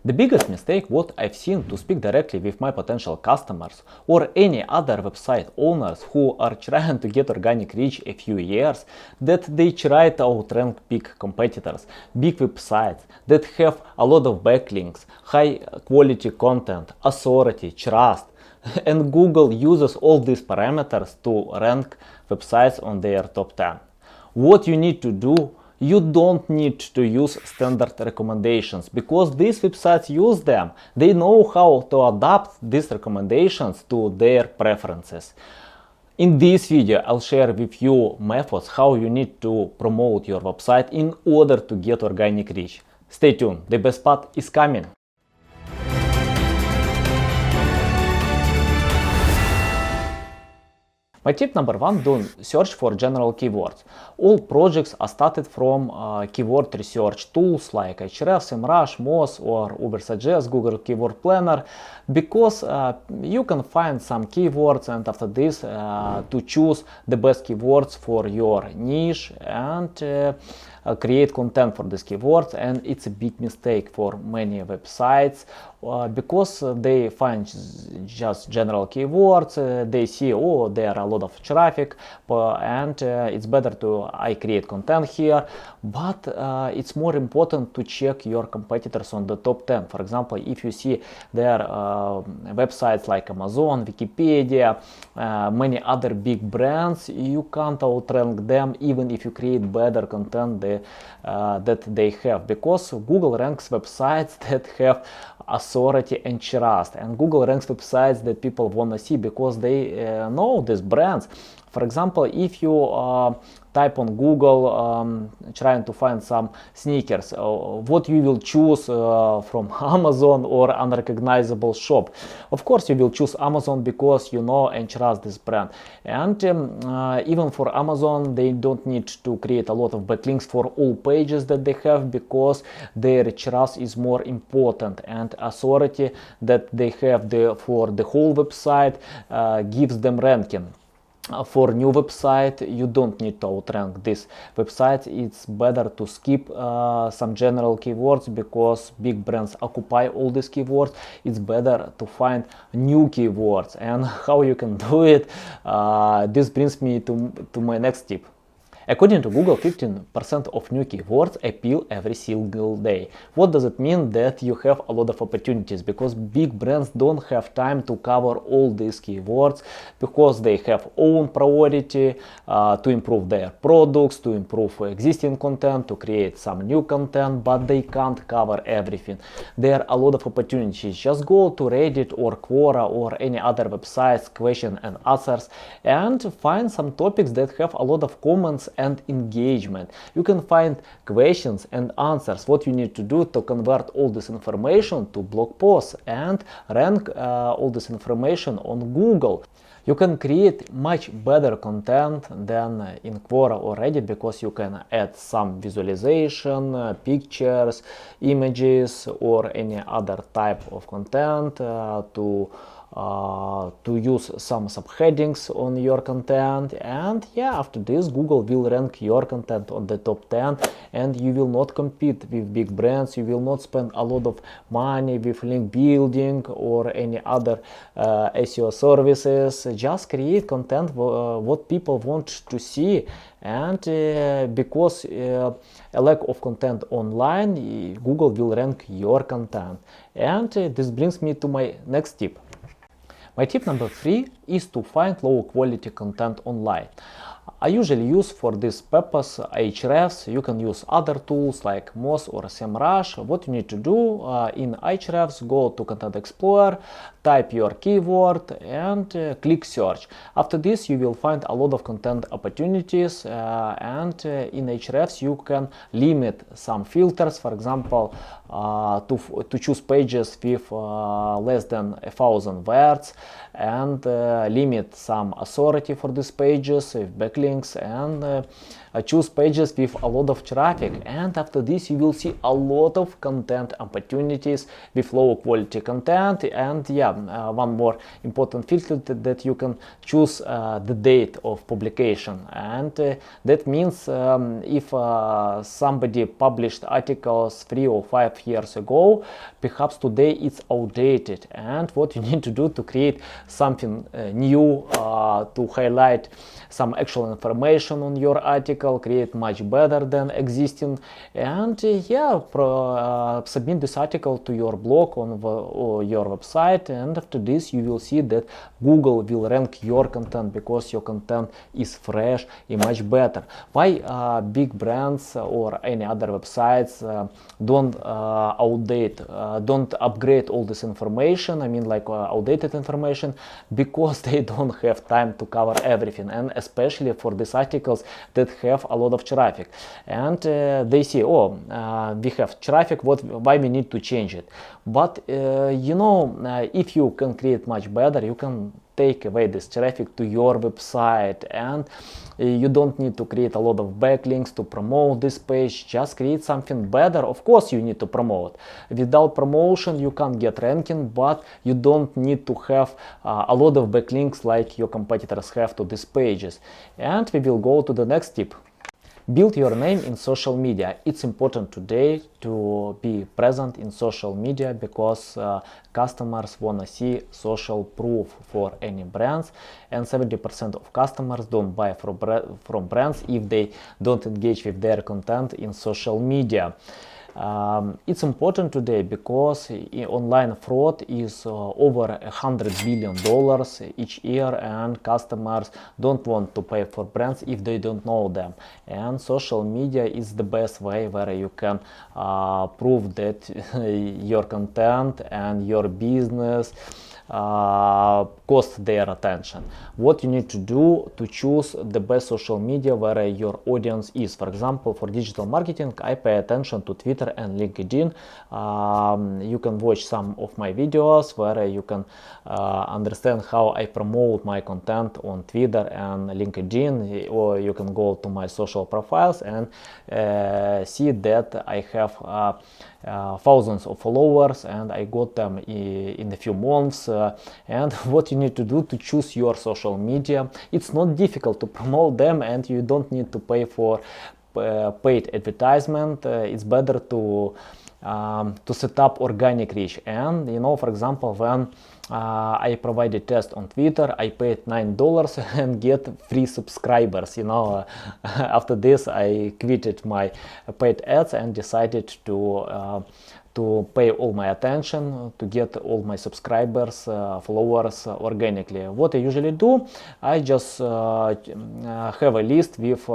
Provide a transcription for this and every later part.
The biggest mistake what I've seen to speak directly with my potential customers or any other website owners who are trying to get organic reach a few years, that they try to outrank big competitors, big websites that have a lot of backlinks, high quality content, authority, trust. And Google uses all these parameters to rank websites on their top 10. What you need to do, you don't need to use standard recommendations because these websites use them. They know how to adapt these recommendations to their preferences. In this video, I'll share with you methods how you need to promote your website in order to get organic reach. Stay tuned, the best part is coming. My tip number one, don't search for general keywords. All projects are started from keyword research tools like Ahrefs, SEMrush, Moz or Ubersuggest, Google Keyword Planner, because you can find some keywords and after this to choose the best keywords for your niche and create content for these keywords. And it's a big mistake for many websites because they find just general keywords, they see, oh, there are a lot of traffic and it's better to I create content here, but it's more important to check your competitors on the top 10. For example, if you see there are websites like Amazon, Wikipedia, many other big brands, you can't outrank them even if you create better content that they have, because Google ranks websites that have authority and trust, and Google ranks websites that people want to see because they know these brands. For example, if you type on Google trying to find some sneakers, what you will choose from Amazon or unrecognizable shop? Of course you will choose Amazon because you know and trust this brand. And even for Amazon, they don't need to create a lot of backlinks for all pages that they have because their trust is more important, and authority that they have for the whole website gives them ranking. For new website, you don't need to outrank this website. It's better to skip some general keywords because big brands occupy all these keywords. It's better to find new keywords, and how you can do it, this brings me to my next tip. According to Google, 15% of new keywords appeal every single day. What does it mean? That you have a lot of opportunities because big brands don't have time to cover all these keywords because they have own priority to improve their products, to improve existing content, to create some new content, but they can't cover everything. There are a lot of opportunities. Just go to Reddit or Quora or any other websites, question and answers, and find some topics that have a lot of comments and engagement. You can find questions and answers, what you need to do to convert all this information to blog posts and rank all this information on Google. You can create much better content than in Quora or Reddit because you can add some visualization, pictures, images or any other type of content to use some subheadings on your content, and yeah, after this Google will rank your content on the top 10 and you will not compete with big brands. You will not spend a lot of money with link building or any other SEO services. Just create content what people want to see, and because a lack of content online, Google will rank your content. And this brings me to my next tip. My tip number 3 is to find low quality content online. I usually use for this purpose Ahrefs. You can use other tools like Moz or SEMrush. What you need to do in Ahrefs, go to Content Explorer, type your keyword and click search. After this you will find a lot of content opportunities, and in Ahrefs you can limit some filters, for example to choose pages with less than 1,000 words, and limit some authority for these pages with backlinks backlinks, and choose pages with a lot of traffic. And after this you will see a lot of content opportunities with low quality content. And one more important filter that you can choose the date of publication, and that means if somebody published articles 3 or 5 years ago, perhaps today it's outdated, and what you need to do to create something new, to highlight some actual information on your article, create much better than existing, and submit this article to your blog on your website. And after this you will see that Google will rank your content because your content is fresh and much better. Why big brands or any other websites don't don't upgrade all this information, I mean like outdated information? Because they don't have time to cover everything, and especially for these articles that have a lot of traffic, and they say, oh, we have traffic, why we need to change it? But if you can create much better, you can take away this traffic to your website, and you don't need to create a lot of backlinks to promote this page. Just create something better. Of course you need to promote. Without promotion you can't get ranking, but you don't need to have a lot of backlinks like your competitors have to these pages. And we will go to the next tip. Build your name in social media. It's important today to be present in social media because customers want to see social proof for any brands, and 70% of customers don't buy from brands if they don't engage with their content in social media. It's important today because online fraud is over $100 billion each year, and customers don't want to pay for brands if they don't know them. And social media is the best way where you can prove that your content and your business cost their attention. What you need to do to choose the best social media where your audience is. For example, for digital marketing, I pay attention to Twitter and LinkedIn. You can watch some of my videos where you can understand how I promote my content on Twitter and LinkedIn, or you can go to my social profiles and see that I have thousands of followers, and I got them in a few months. And what you need to do to choose your social media, it's not difficult to promote them, and you don't need to pay for paid advertisement. It's better to set up organic reach. And for example, when I provide a test on Twitter, I paid $9 and get 3 subscribers. After this I quitted my paid ads and decided to pay all my attention to get all my subscribers, followers organically. What I usually do, I just have a list with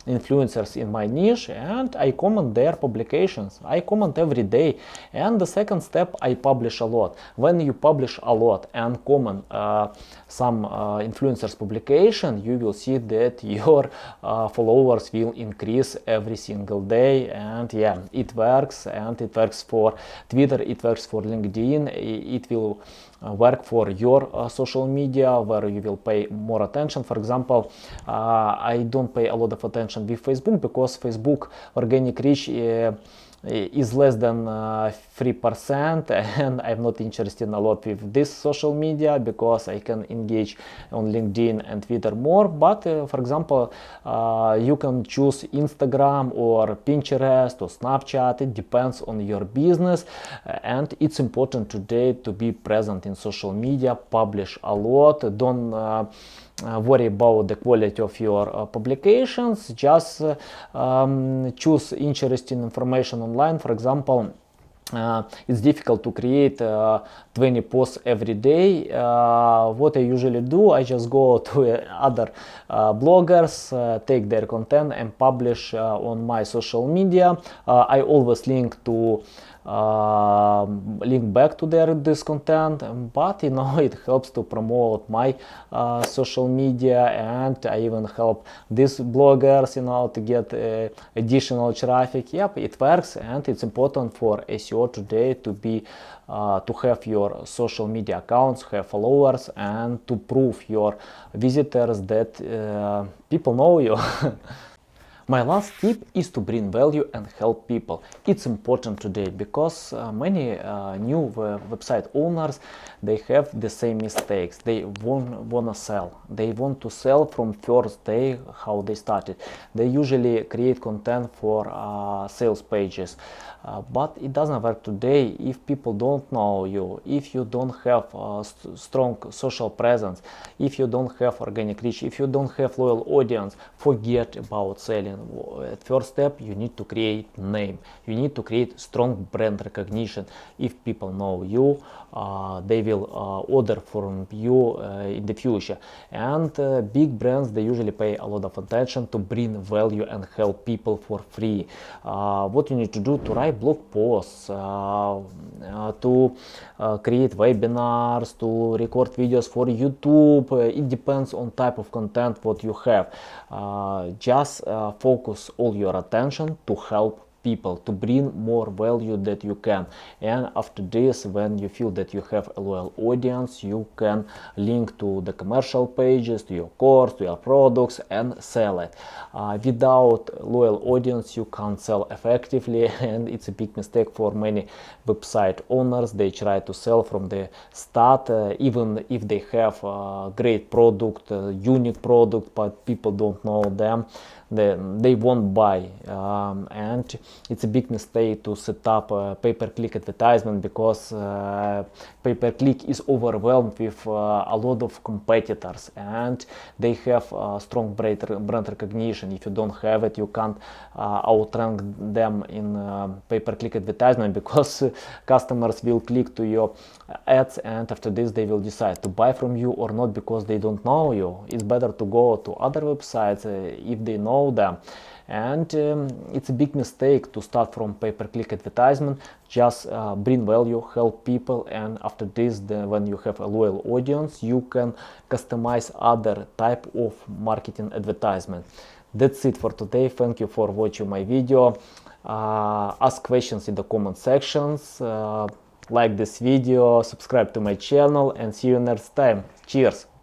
influencers in my niche, and I comment their publications. I comment every day. And the second step, I publish a lot. When you publish a lot and comment some influencers publication, you will see that your followers will increase every single day. And it works, and it works for Twitter, it works for LinkedIn, it will work for your social media where you will pay more attention. For example, I don't pay a lot of attention with Facebook because Facebook organic reach is less than 3%, and I'm not interested a lot with this social media because I can engage on LinkedIn and Twitter more. But for example, you can choose Instagram or Pinterest or Snapchat. It depends on your business, and it's important today to be present in social media, publish a lot. Don't worry about the quality of your publications. Just choose interesting information online. For example, it's difficult to create 20 posts every day. What I usually do, I just go to other bloggers, take their content and publish on my social media. I always link to link back to this content, but you know, it helps to promote my social media, and I even help these bloggers, you know, to get additional traffic. Yep, it works, and it's important for SEO today to be to have your social media accounts, have followers, and to prove your visitors that people know you. My last tip is to bring value and help people. It's important today because many new website owners, they have the same mistakes. They wanna sell. They want to sell from first day how they started. They usually create content for sales pages. But it doesn't work today if people don't know you, if you don't have a strong social presence, if you don't have organic reach, if you don't have loyal audience. Forget about selling. At first step, you need to create name. You need to create strong brand recognition. If people know you, they will order from you in the future. And big brands, they usually pay a lot of attention to bring value and help people for free. What you need to do to write blog posts, to create webinars, to record videos for YouTube. It depends on type of content what you have. Just focus all your attention to help people, to bring more value that you can. And after this, when you feel that you have a loyal audience, you can link to the commercial pages, to your course, to your products, and sell it. Without loyal audience, you can't sell effectively, and it's a big mistake for many website owners. They try to sell from the start, even if they have a great product, a unique product, but people don't know them. They won't buy, and it's a big mistake to set up a pay-per-click advertisement, because pay-per-click is overwhelmed with a lot of competitors, and they have strong brand recognition. If you don't have it, you can't outrank them in pay-per-click advertisement, because customers will click to your ads, and after this they will decide to buy from you or not, because they don't know you. It's better to go to other websites if they know them. And it's a big mistake to start from pay-per-click advertisement. Just bring value, help people, and after this, when you have a loyal audience, you can customize other type of marketing advertisement. That's it for today. Thank you for watching my video. Ask questions in the comment sections, like this video, subscribe to my channel, and see you next time. Cheers!